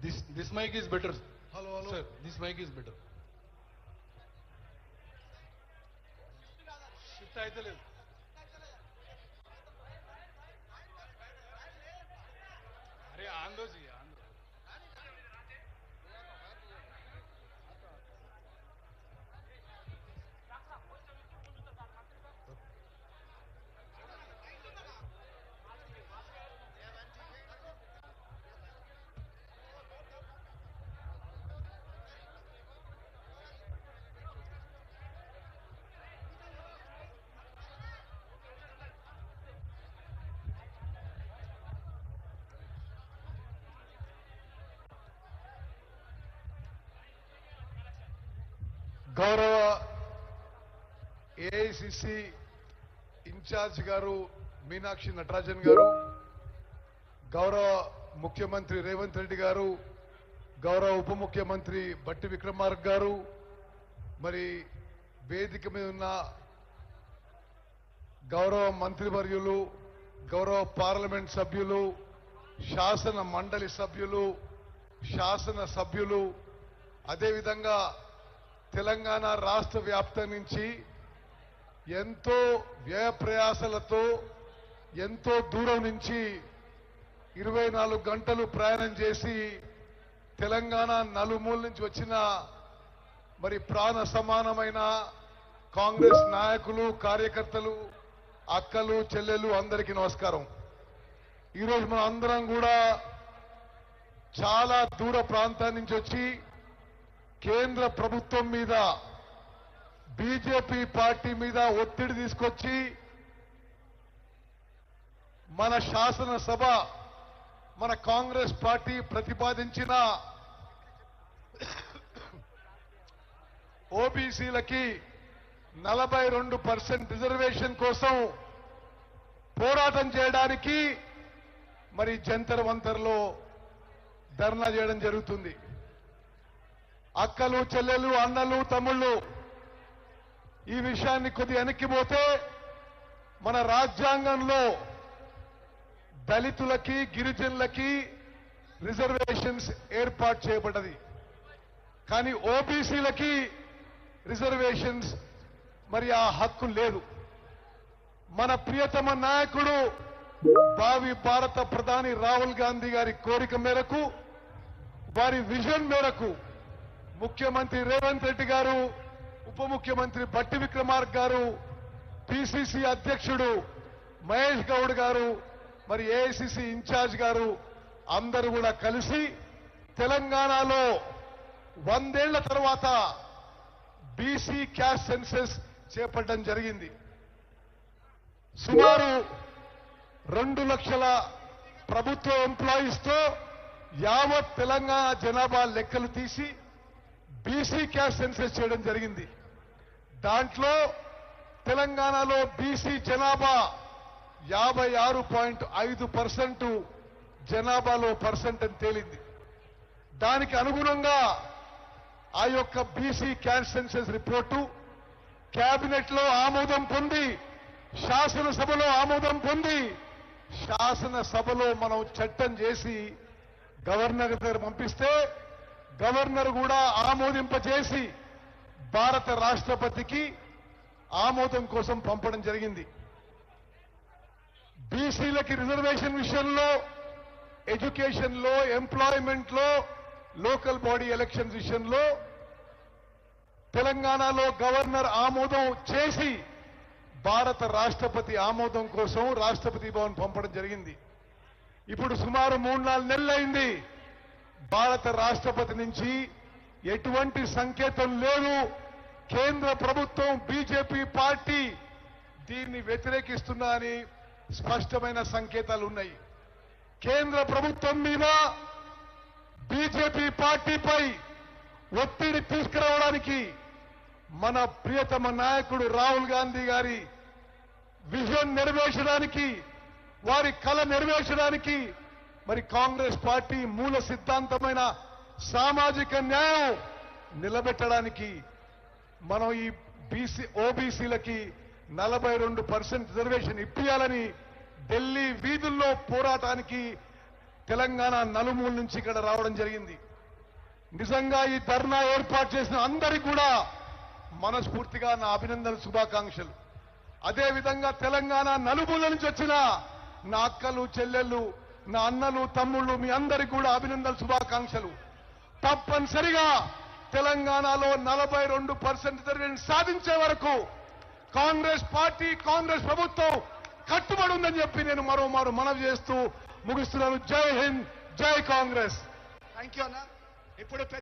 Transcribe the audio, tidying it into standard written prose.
This mic is better. Hello, hello. Sir, this mic is better. Shift aitaledu. अरे आंदो जी आंदो. గౌరవ AICC incharge గారు మీనాక్షి నటరాజన్ గారు, గౌరవ ముఖ్యమంత్రి రేవంత్ రెడ్డి గారు, గౌరవ ఉప ముఖ్యమంత్రి బట్టి విక్రమార్క గారు, మరి వేదిక మీద ఉన్న గౌరవ మంత్రివర్యులు, గౌరవ పార్లమెంట్ సభ్యులు, శాసన మండలి సభ్యులు, శాసన సభ్యులు, అదేవిధంగా తెలంగాణ రాష్ట్ర వ్యాప్తం నుంచి ఎంతో వ్యయ ప్రయాసలతో ఎంతో దూరం నుంచి 24 గంటలు ప్రయాణం చేసి తెలంగాణ నలుమూల నుంచి వచ్చిన మరి ప్రాణ సమానమైన కాంగ్రెస్ నాయకులు, కార్యకర్తలు, అక్కలు, చెల్లెలు అందరికీ నమస్కారం. ఈరోజు మనం అందరం కూడా చాలా దూర ప్రాంతాల నుంచి వచ్చి కేంద్ర ప్రభుత్వం మీద, బీజేపీ పార్టీ మీద ఒత్తిడి తీసుకొచ్చి మన శాసనసభ, మన కాంగ్రెస్ పార్టీ ప్రతిపాదించిన ఓబీసీలకి 42% రిజర్వేషన్ కోసం పోరాటం చేయడానికి మరి జంతర్ మంతర్లో ధర్నా చేయడం జరుగుతుంది. అక్కలు, చెల్లెలు, అన్నలు, తమ్ముళ్ళు, ఈ విషయాన్ని కొద్ది వెనక్కిపోతే మన రాజ్యాంగంలో దళితులకి, గిరిజనులకి రిజర్వేషన్స్ ఏర్పాటు చేయబడ్డది. కానీ ఓబీసీలకి రిజర్వేషన్స్ మరి ఆ హక్కు లేదు. మన ప్రియతమ నాయకుడు భావి భారత ప్రధాని రాహుల్ గాంధీ గారి కోరిక మేరకు, వారి విజన్ మేరకు ముఖ్యమంత్రి రేవంత్ రెడ్డి గారు, ఉప ముఖ్యమంత్రి బట్టి విక్రమార్క గారు, పిసిసి అధ్యక్షుడు మహేష్ గౌడ్ గారు, మరి ఏఐసిసి ఇన్ఛార్జ్ గారు అందరూ కూడా కలిసి తెలంగాణలో 100 ఏళ్ల తర్వాత బీసీ క్యాస్ట్ సెన్సస్ చేపట్టడం జరిగింది. సుమారు 2 లక్షల ప్రభుత్వ ఎంప్లాయీస్ తో యావత్ తెలంగాణ జనాభా లెక్కలు తీసి బీసీ క్యాస్ట్ సెన్సస్ చేయడం జరిగింది. దాంట్లో తెలంగాణలో బీసీ జనాభా 56.5% జనాభాలో పర్సెంట్ అని తేలింది. దానికి అనుగుణంగా ఆ యొక్క BC caste census report cabinet లో ఆమోదం పొంది, శాసనసభలో ఆమోదం పొంది, శాసనసభలో మనం చట్టం చేసి గవర్నర్ దగ్గర పంపిస్తే గవర్నర్ కూడా ఆమోదింపజేసి భారత రాష్ట్రపతికి ఆమోదం కోసం పంపడం జరిగింది. బీసీలకి రిజర్వేషన్ విషయంలో, ఎడ్యుకేషన్ లో, ఎంప్లాయ్మెంట్ లో, లోకల్ బాడీ ఎలక్షన్స్ విషయంలో తెలంగాణలో గవర్నర్ ఆమోదం చేసి భారత రాష్ట్రపతి ఆమోదం కోసం రాష్ట్రపతి భవన్ పంపడం జరిగింది. ఇప్పుడు సుమారు 3-4 నెలలైంది. భారత రాష్ట్రపతి నుంచి ఎటువంటి సంకేతం లేదు. కేంద్ర ప్రభుత్వం, బీజేపీ పార్టీ దీన్ని వ్యతిరేకిస్తున్నా అని స్పష్టమైన సంకేతాలు ఉన్నాయి. కేంద్ర ప్రభుత్వం మీద బీజేపీ పార్టీపై ఒత్తిడి తీసుకురావడానికి మన ప్రియతమ నాయకుడు రాహుల్ గాంధీ గారి విజన్ నెరవేర్చడానికి, వారి కళ నెరవేర్చడానికి మరి కాంగ్రెస్ పార్టీ మూల సిద్ధాంతమైన సామాజిక న్యాయం నిలబెట్టడానికి మనం ఈ ఓబీసీలకి 42% రిజర్వేషన్ ఇప్పియాలని ఢిల్లీ వీధుల్లో పోరాటానికి తెలంగాణ నలుమూల నుంచి ఇక్కడ రావడం జరిగింది. నిజంగా ఈ ధర్నా ఏర్పాటు చేసిన అందరికీ కూడా మనస్ఫూర్తిగా నా అభినందన శుభాకాంక్షలు. అదేవిధంగా తెలంగాణ నలుమూల నుంచి వచ్చిన నా అక్కలు చెల్లెళ్ళు, నా అన్నలు తమ్ముళ్ళు, మీ అందరికీ కూడా అభినందన శుభాకాంక్షలు. తప్పనిసరిగా తెలంగాణలో 42% సాధించే వరకు కాంగ్రెస్ పార్టీ, కాంగ్రెస్ ప్రభుత్వం కట్టుబడి ఉందని చెప్పి నేను మరోమారు మనవి చేస్తూ ముగిస్తున్నాను. జై హింద్, జై కాంగ్రెస్. థ్యాంక్ యూ అన్న. ఇప్పుడు